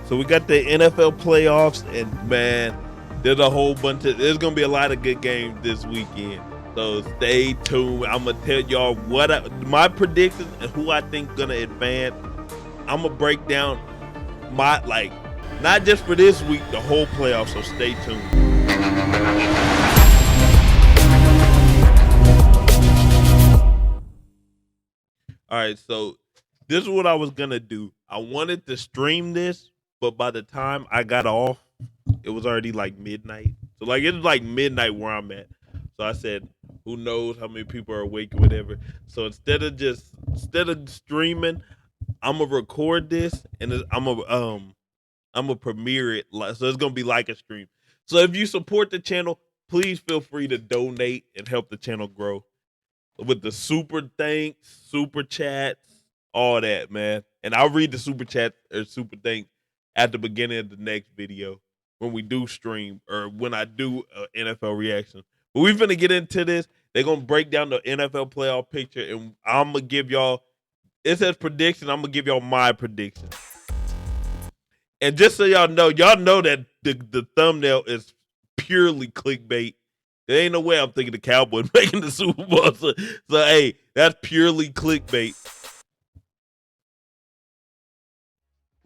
So we got the NFL playoffs, and man, there's gonna be a lot of good games this weekend. So stay tuned. I'm gonna tell y'all my predictions and who I think gonna advance. I'm gonna break down not just for this week, the whole playoffs. So stay tuned. All right, so this is what I was gonna do. I wanted to stream this, but by the time I got off, it was already like midnight. So it was like midnight where I'm at. So I said, who knows how many people are awake or whatever. So instead of streaming, I'm gonna record this and I'm gonna premiere it. So it's gonna be like a stream. So if you support the channel, please feel free to donate and help the channel grow with the super thanks, super chats, all that, man. And I'll read the super chat or super thanks at the beginning of the next video when we do stream or when I do NFL reaction. But we're gonna get into this. They're gonna break down the NFL playoff picture, and I'm gonna give y'all. It says prediction. I'm gonna give y'all my prediction. And just so y'all know that the thumbnail is purely clickbait. There ain't no way I'm thinking the Cowboys making the Super Bowl. So hey, that's purely clickbait.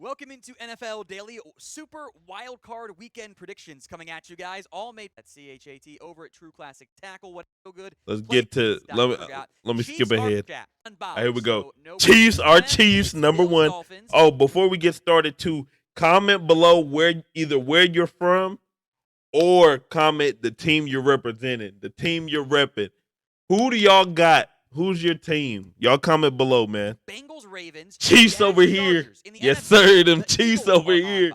Welcome into NFL Daily Super Wild Card Weekend predictions coming at you guys. All made at CHAT over at True Classic Tackle. What's so good? Let's get to let me skip ahead. Here we go. So Chiefs are Chiefs number one. Dolphins. Oh, before we get started, too, comment below where you're from, or comment the team you're representing, the team you're repping. Who do y'all got? Who's your team? Y'all comment below, man. Bengals, Ravens, Chiefs over here. Yes, sir. Them Chiefs over here.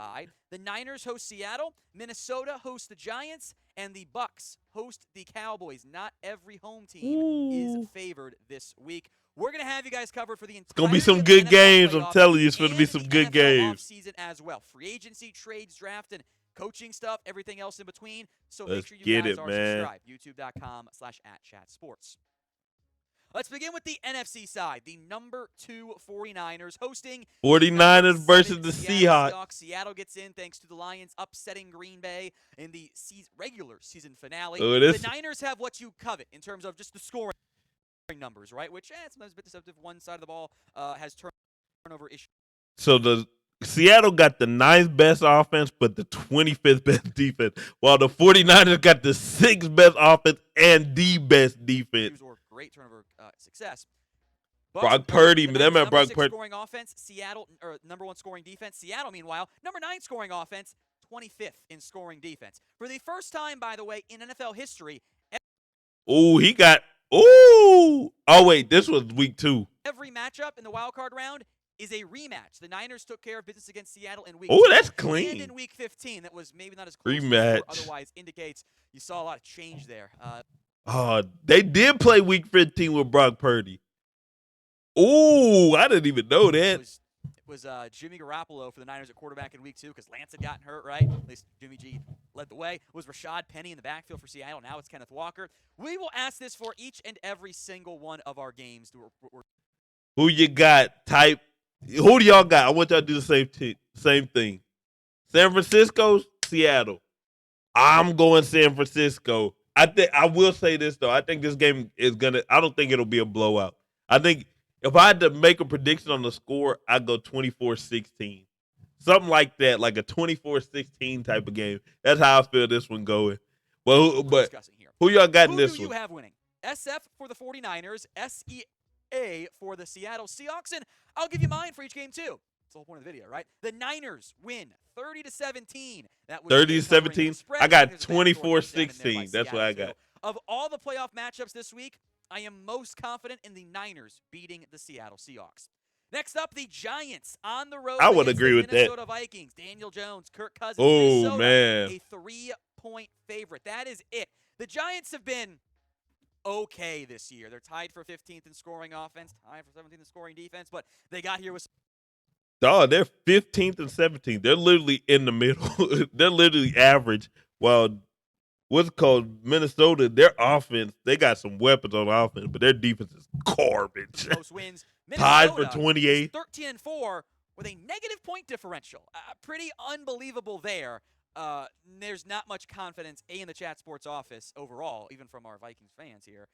The Niners host Seattle, Minnesota hosts the Giants, and the Bucks host the Cowboys. Not every home team is favored this week. We're going to have you guys covered for the entire. It's going to be some good games. I'm telling you, it's going to be some good games. Season as well. Free agency, trades, draft, and coaching stuff, everything else in between. So Let's make sure you guys are subscribed. YouTube.com/@chatsports. Let's begin with the NFC side. The number 2 49ers hosting 49ers versus the Seahawks. Seattle gets in thanks to the Lions upsetting Green Bay in the regular season finale. The Niners have what you covet in terms of just the scoring numbers, right? Which sometimes a bit deceptive. One side of the ball has turnover issues. So the Seattle got the 9th best offense, but the 25th best defense, while the 49ers got the 6th best offense and the best defense. Great turnover success. Brock Purdy, them at Brock Purdy. Scoring offense, Seattle, or number 1 scoring defense. Seattle, meanwhile, number 9 scoring offense, 25th in scoring defense. For the first time, by the way, in NFL history. Oh, oh, wait, this was week 2. Every matchup in the wild card round is a rematch. The Niners took care of business against Seattle in week 2. Oh, that's clean. And in week 15, that was maybe not as close rematch. As otherwise indicates you saw a lot of change there. They did play week 15 with Brock Purdy. Oh, I didn't even know that. It was Jimmy Garoppolo for the Niners at quarterback in week 2 because Lance had gotten hurt, right? At least Jimmy G led the way. It was Rashad Penny in the backfield for Seattle. Now it's Kenneth Walker. We will ask this for each and every single one of our games. Who you got? Who do y'all got? I want y'all to do the same thing. San Francisco, Seattle. I'm going San Francisco. I will say this, though. I think this game is I don't think it'll be a blowout. I think if I had to make a prediction on the score, I'd go 24-16. Something like that, like a 24-16 type of game. That's how I feel this one going. But who y'all got in this one? Who do you have winning? SF for the 49ers, SEA for the Seattle Seahawks, and I'll give you mine for each game, too. That's the whole point of the video, right? The Niners win 30-17. That was 30-17. I got 24-16. That's what I got. Of all the playoff matchups this week, I am most confident in the Niners beating the Seattle Seahawks. Next up, the Giants on the road. I would agree with that. Minnesota Vikings. Daniel Jones, Kirk Cousins. Oh, Minnesota, man. A 3-point favorite. That is it. The Giants have been okay this year. They're tied for 15th in scoring offense, tied for 17th in scoring defense, but they got here with. They're 15th and 17th. They're literally in the middle. They're literally average. While what's called Minnesota, their offense, they got some weapons on offense, but their defense is garbage. Most wins. Tied for 28. 13-4 with a negative point differential. Pretty unbelievable there. There's not much confidence, in the Chat Sports office overall, even from our Vikings fans here,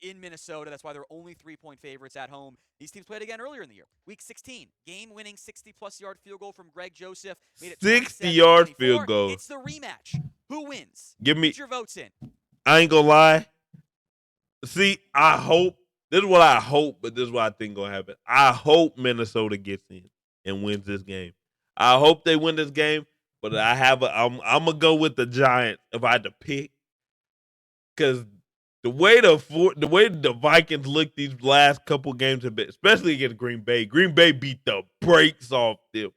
in Minnesota. That's why they're only 3-point favorites at home. These teams played again earlier in the year. Week 16, game-winning 60-plus yard field goal from Greg Joseph. Made it 60-yard field goal. It's the rematch. Who wins? Get your votes in. I ain't gonna lie. See, I hope. This is what I hope, but this is what I think gonna happen. I hope Minnesota gets in and wins this game. I hope they win this game, but I'm gonna go with the Giants if I had to pick, because the way the Vikings look these last couple games have been, especially against Green Bay. Green Bay beat the brakes off them.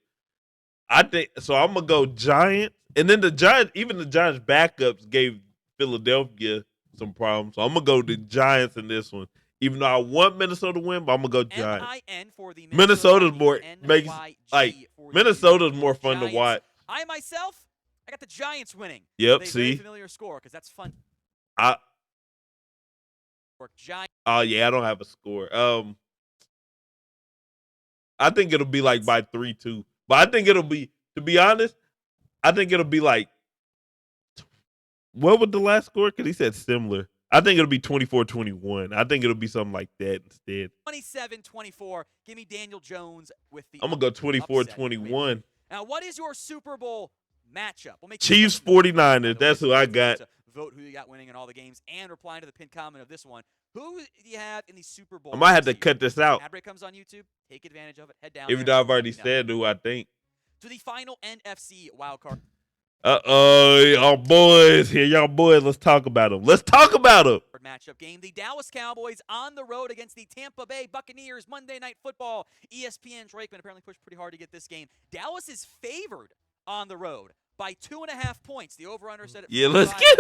I think so. I'm gonna go Giants, and then the Giants backups gave Philadelphia some problems. So I'm gonna go the Giants in this one. Even though I want Minnesota to win, but I'm gonna go Giants. M-I-N for the Minnesota's more Minnesota's more fun to watch. I got the Giants winning. Yep. Very familiar score because that's fun. Giants. Oh yeah, I don't have a score. I think it'll be like by 3-2. But I think it'll be, to be honest, I think it'll be like, what was the last score? Because he said similar. I think it'll be 24-21. I think it'll be something like that instead. 27-24. Give me Daniel Jones with the I'm going to go 24-21. Now, what is your Super Bowl matchup? We'll make Chiefs 49ers. That's who I got. Vote who you got winning in all the games and replying to the pinned comment of this one. Who do you have in the Super Bowl? I might have to cut this out. Ad break comes on YouTube. Take advantage of it. Head down. Even though I've already said who I think. To the final NFC wildcard. Y'all boys here. Y'all boys, let's talk about them. Matchup game. The Dallas Cowboys on the road against the Tampa Bay Buccaneers. Monday Night Football. ESPN Drakeman apparently pushed pretty hard to get this game. Dallas is favored on the road by 2.5 points. The over-under set at let's get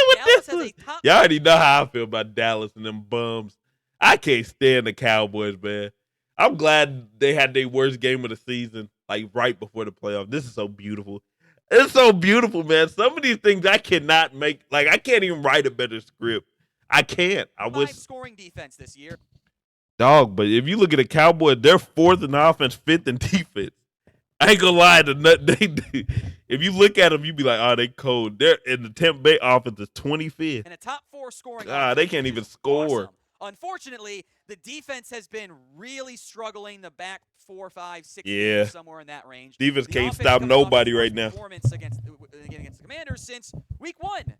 with this. Y'all already know how I feel about Dallas and them bums. I can't stand the Cowboys, man. I'm glad they had their worst game of the season, like right before the playoff. This is so beautiful. It's so beautiful, man. Some of these things I cannot make. Like, I can't even write a better script. I can't. I wish. 5 scoring defense this year. Dog, but if you look at the Cowboys, they're 4th in offense, 5th in defense. I ain't gonna lie, if you look at them, you be like, oh, they cold. They're in the Tampa Bay offense is 25th. And a top 4 scoring. They can't even score. Awesome. Unfortunately, the defense has been really struggling the back 4, 5, 6 games, somewhere in that range. Defense can't stop nobody right now. Performance against the Commanders since week 1.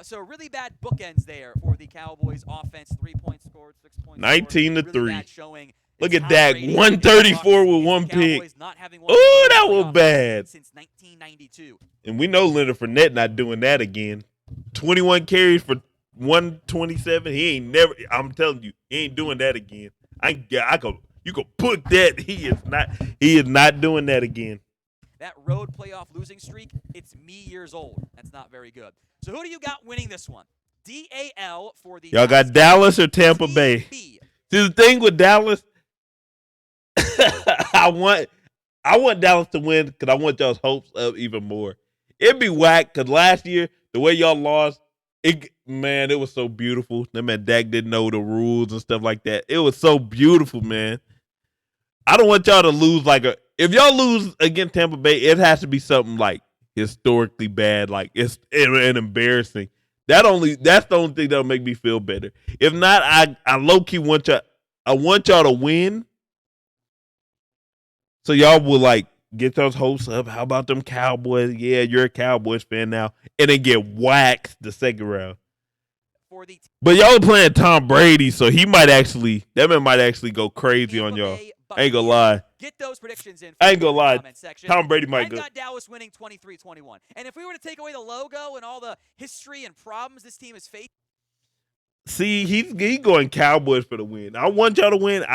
So really bad bookends there for the Cowboys offense. 3 points scored, 6 points. 19-3. Really showing. Look at that, 134 with 1 pick. Oh, that was bad. Since 1992. And we know Leonard Fournette not doing that again. 21 carries for 127. He ain't never. I'm telling you, he ain't doing that again. You can put that. He is not doing that again. That road playoff losing streak, it's me years old. That's not very good. So who do you got winning this one? DAL for the. Y'all got Dallas or Tampa Bay? See, the thing with Dallas, I want Dallas to win because I want y'all's hopes up even more. It'd be whack because last year, the way y'all lost, it was so beautiful. That man Dak didn't know the rules and stuff like that. It was so beautiful, man. I don't want y'all to lose if y'all lose against Tampa Bay, it has to be something like historically bad, like it's an embarrassing. That's the only thing that'll make me feel better. If not, I low key want y'all to win. So y'all will get those hopes up. How about them Cowboys? Yeah, you're a Cowboys fan now. And then get waxed the second round. But y'all are playing Tom Brady, so that man might actually go crazy on y'all. I ain't gonna lie. Get those predictions in. I ain't gonna lie. Tom Brady might go. I've got Dallas winning 23-21. And if we were to take away the logo and all the history and problems this team has faced. See, he's going Cowboys for the win. I want y'all to win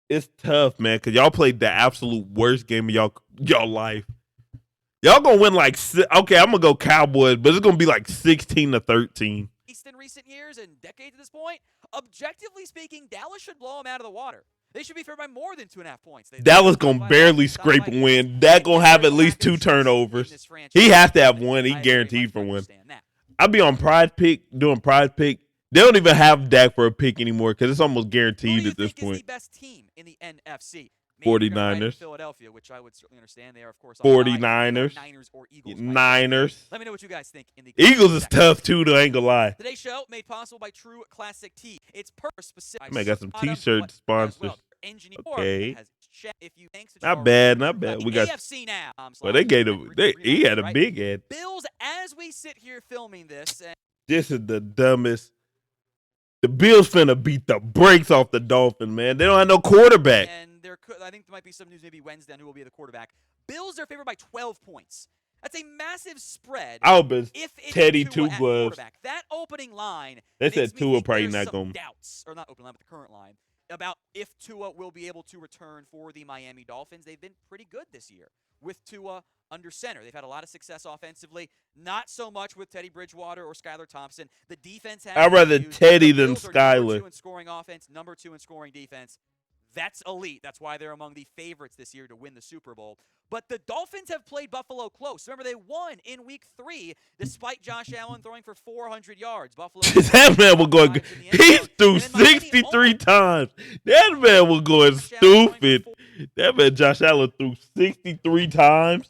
It's tough, man, because y'all played the absolute worst game of y'all life. Y'all gonna win okay, I'm gonna go Cowboys, but it's gonna be 16-13. In recent years and decades at this point, objectively speaking, Dallas should blow them out of the water. They should be favored by more than 2.5 points. Dallas gonna barely scrape a win. Dak gonna have at least 2 turnovers. He has to have one. He guaranteed for one. I'll be on Prize Pick, doing Prize Pick. They don't even have Dak for a pick anymore because it's almost guaranteed at this point. Who do you think is the best team in the NFC? 49ers. Philadelphia, which I would certainly understand. They are, of course, 49ers. Niners or Eagles. Niners. Let me know what you guys think in the Eagles is tough too, though. I ain't gonna lie. Today's show made possible by True Classic Tea. It's purpose specific. I got some T-shirt sponsors. Okay. Not bad. We got AFC now. Well, they gave him. He had a big ad. Bills, as we sit here filming this. This is the dumbest. The Bills finna beat the brakes off the Dolphins, man. They don't have no quarterback. And I think there might be some news maybe Wednesday on who will be the quarterback. Bills are favored by 12 points. That's a massive spread. I'll bet Teddy two gloves. That opening line. They said Tua probably not going. Doubts, or not opening line, but the current line about if Tua will be able to return for the Miami Dolphins. They've been pretty good this year with Tua under center. They've had a lot of success offensively, not so much with Teddy Bridgewater or Skylar Thompson. The defense has I'd rather Teddy than Skylar. Number 2 in scoring offense, number 2 in scoring defense. That's elite. That's why they're among the favorites this year to win the Super Bowl. But the Dolphins have played Buffalo close. Remember, they won in Week 3 despite Josh Allen throwing for 400 yards. Buffalo. That man was going. He threw 63 times. That man was going stupid. That man Josh Allen threw 63 times.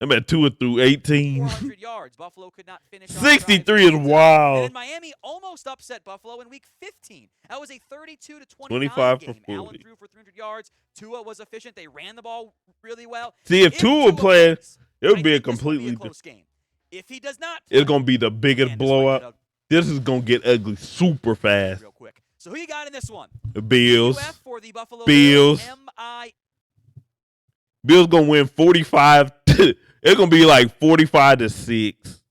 That man Tua threw 18. 400 yards. Buffalo could not finish. 63 is wild. And then Miami almost upset Buffalo in Week 15. That was a 32-29 25 game. for 40. Allen threw for 300 yards. Tua was efficient. They ran the ball really well. See, if Tua played, it would be a completely close game. If he does not, it's gonna be the biggest blowout. This is gonna get ugly super fast. Real quick. So who you got in this one? The Bills. For the Buffalo Bills. Bills gonna win 45. It's gonna be like 45-6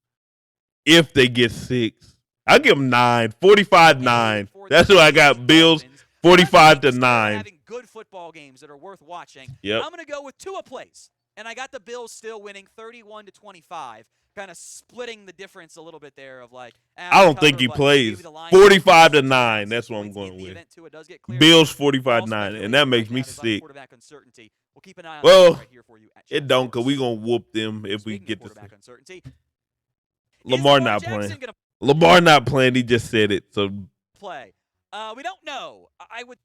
if they get 6. I give them 9. 45-9. That's what I got. Bills 45-9. Having good football games that are worth watching. Yep. I'm gonna go with Tua plays, and I got the Bills still winning 31-25. Kind of splitting the difference a little bit there of like. I don't think he plays. 45-9. That's what I'm going with. Bills 45-9, and that makes me sick. We'll keep an eye on well, right here for you it don't, because we're going to whoop them if we get this. Uncertainty. Lamar not playing. Lamar not playing. He just said it. So play. We don't know. I would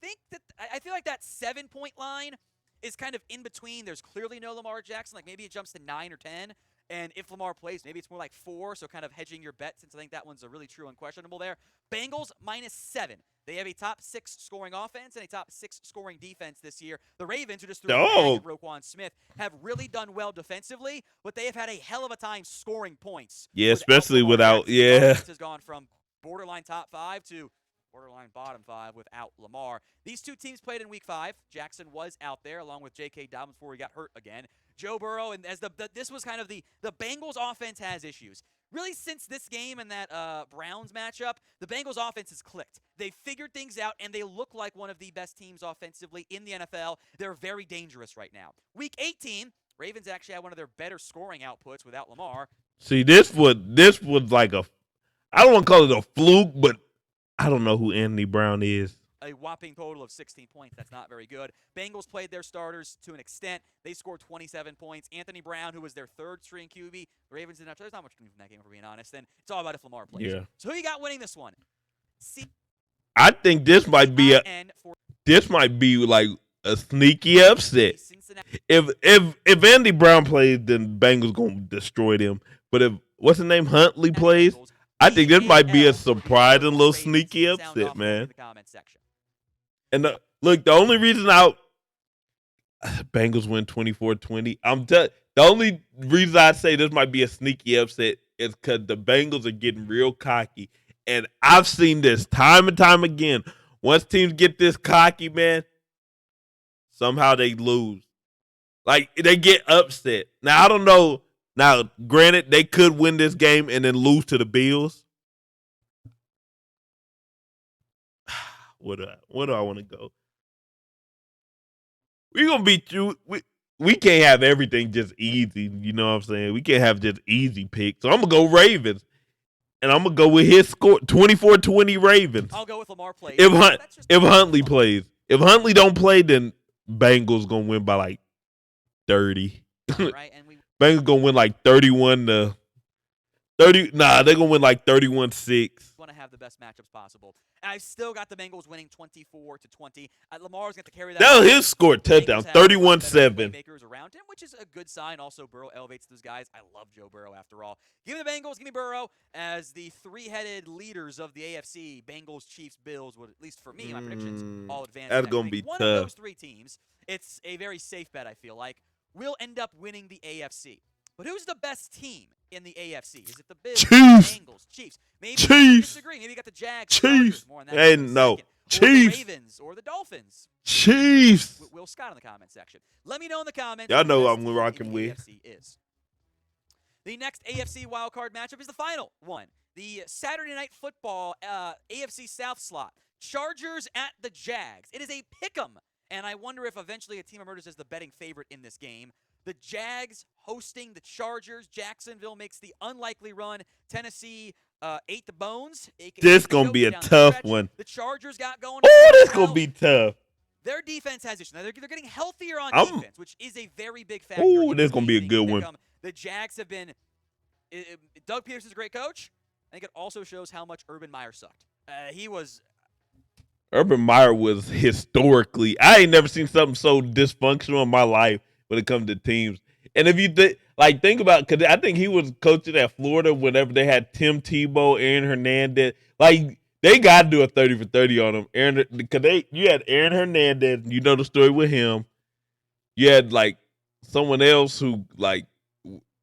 think that I feel like that 7-point line is kind of in between. There's clearly no Lamar Jackson. Like maybe it jumps to 9 or 10. And if Lamar plays, maybe it's more like 4, so kind of hedging your bet since I think that one's a really true unquestionable there. Bengals -7. They have a top 6 scoring offense and a top 6 scoring defense this year. The Ravens, who just threw Roquan Smith, have really done well defensively, but they have had a hell of a time scoring points. Yeah, especially without, yeah. Has gone from borderline top 5 to borderline bottom 5 without Lamar. These two teams played in Week 5. Jackson was out there along with J.K. Dobbins before he got hurt again. Joe Burrow, and as this was kind of the Bengals offense has issues. Really, since this game and that Browns matchup, the Bengals offense has clicked. They've figured things out, and they look like one of the best teams offensively in the NFL. They're very dangerous right now. Week 18, Ravens actually had one of their better scoring outputs without Lamar. See, this was like a, I don't want to call it a fluke, but I don't know who Anthony Brown is. A whopping total of 16 points. That's not very good. Bengals played their starters to an extent. They scored 27 points. Anthony Brown, who was their third-string QB, the Ravens didn't have. There's not much from that game, if we're being honest. And it's all about if Lamar plays. Yeah. So who you got winning this one? I think this might be like a sneaky upset. If Andy Brown plays, then Bengals gonna destroy them. But if what's the name Huntley plays, I think this might be a surprising little sneaky upset, man. And look, the only reason Bengals win 24-20. The only reason I say this might be a sneaky upset is because the Bengals are getting real cocky. And I've seen this time and time again. Once teams get this cocky, man, somehow they lose. Like, they get upset. Now, I don't know. Now, granted, they could win this game and then lose to the Bills. Where do I want to go? We're going to beat you. We can't have everything just easy. You know what I'm saying? We can't have just easy picks. So I'm going to go Ravens. And I'm going to go with his score, 24-20 Ravens. I'll go with Lamar plays. If Huntley plays. If Huntley don't play, then Bengals going to win by like 30. Right, and Bengals going to win like 31-17. 30. Nah, they're gonna win like 31-6. Want to have the best matchups possible. I've still got the Bengals winning 24-20. Lamar's going to carry that. That was his score touchdown, 31-7. Makers around him, which is a good sign. Also, Burrow elevates those guys. I love Joe Burrow after all. Give me the Bengals, give me Burrow as the three-headed leaders of the AFC. Bengals, Chiefs, Bills would, at least for me, my predictions all advance. That's going to be one tough. Of those three teams, it's a very safe bet, I feel like, will end up winning the AFC. But who's the best team in the AFC? Is it the Bills, Chiefs. Bengals, Chiefs? Maybe Chiefs. Disagree. Maybe you got the Jags, Chiefs. More on that Hey, no. Chiefs. Or the Ravens or the Dolphins. Chiefs. Will Scott in the comment section. Let me know in the comments. Y'all know I'm rocking with. AFC is. The next AFC wildcard matchup is the final one. The Saturday Night Football AFC South slot. Chargers at the Jags. It is a pick'em. And I wonder if eventually a team emerges as the betting favorite in this game. The Jags hosting the Chargers. Jacksonville makes the unlikely run. Tennessee ate the bones. This going to be a tough one. The Chargers got going. Oh, this going to be tough. Their defense has issues. Now, they're getting healthier on defense, which is a very big factor. Oh, this is going to be a good one. The Jags have been – Doug Peterson's a great coach. I think it also shows how much Urban Meyer sucked. Urban Meyer was historically – I ain't never seen something so dysfunctional in my life when it comes to teams. And if you think about – because I think he was coaching at Florida whenever they had Tim Tebow, Aaron Hernandez. Like, they got to do a 30 for 30 on him. Because you had Aaron Hernandez. You know the story with him. You had, like, someone else who, like,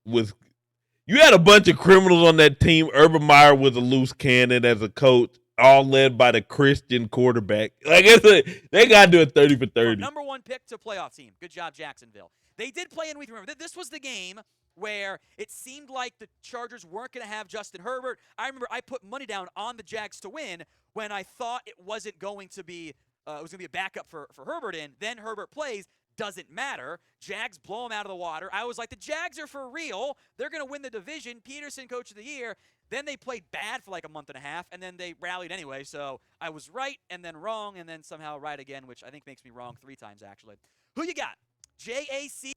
was – you had a bunch of criminals on that team. Urban Meyer was a loose cannon as a coach, all led by the Christian quarterback. Like I said, they got to do a 30 for 30. Number one pick to playoff team. Good job, Jacksonville. They did play in week. Remember, this was the game where it seemed like the Chargers weren't going to have Justin Herbert. I remember I put money down on the Jags to win when I thought it wasn't going to be it was going to be a backup for Herbert in. Then Herbert plays. Doesn't matter. Jags blow them out of the water. I was like, the Jags are for real. They're going to win the division. Peterson, coach of the year. Then they played bad for like a month and a half, and then they rallied anyway. So I was right and then wrong and then somehow right again, which I think makes me wrong 3 times actually. Who you got? JAC?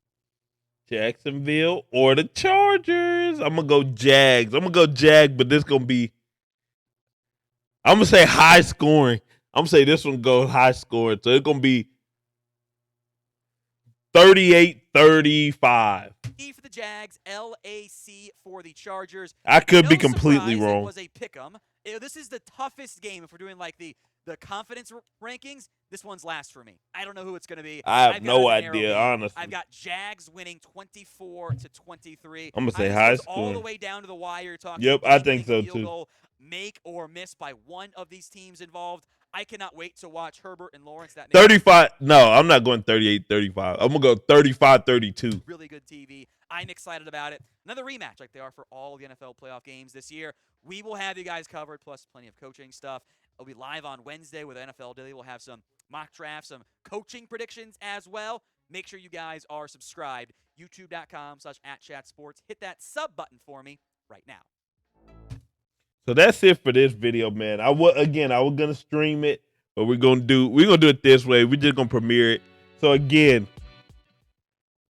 Jacksonville or the Chargers? I'm going to go Jags. I'm going to go Jag, but this going to be – I'm going to say high scoring. I'm going to say this one goes high scoring. So it's going to be 38-35. E for the Jags, LAC for the Chargers. I could be completely wrong. It was a pick'em. This is the toughest game if we're doing like the confidence rankings. This one's last for me. I don't know who it's going to be. I have no idea, honestly. I've got Jags winning 24-23. I'm going to say high score. All the way down to the wire. Talking yep, I think so too. Goal, make or miss by one of these teams involved. I cannot wait to watch Herbert and Lawrence. 35. No, I'm not going 38-35. I'm going to go 35-32. Really good TV. I'm excited about it. Another rematch like they are for all the NFL playoff games this year. We will have you guys covered, plus plenty of coaching stuff. It'll be live on Wednesday with NFL Daily. We'll have some mock drafts, some coaching predictions as well. Make sure you guys are subscribed. YouTube.com/@chatsports. Hit that sub button for me right now. So that's it for this video, man. I was gonna stream it, but we're gonna do it this way. We're just gonna premiere it. So again,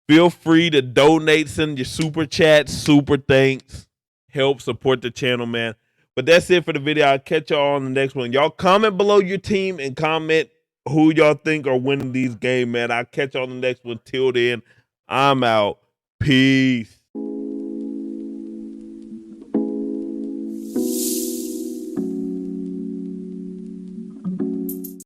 feel free to donate, send your super chats, super thanks, help support the channel, man. But that's it for the video. I'll catch y'all on the next one. Y'all comment below your team and comment who y'all think are winning these games, man. I'll catch y'all on the next one. Till then, I'm out. Peace.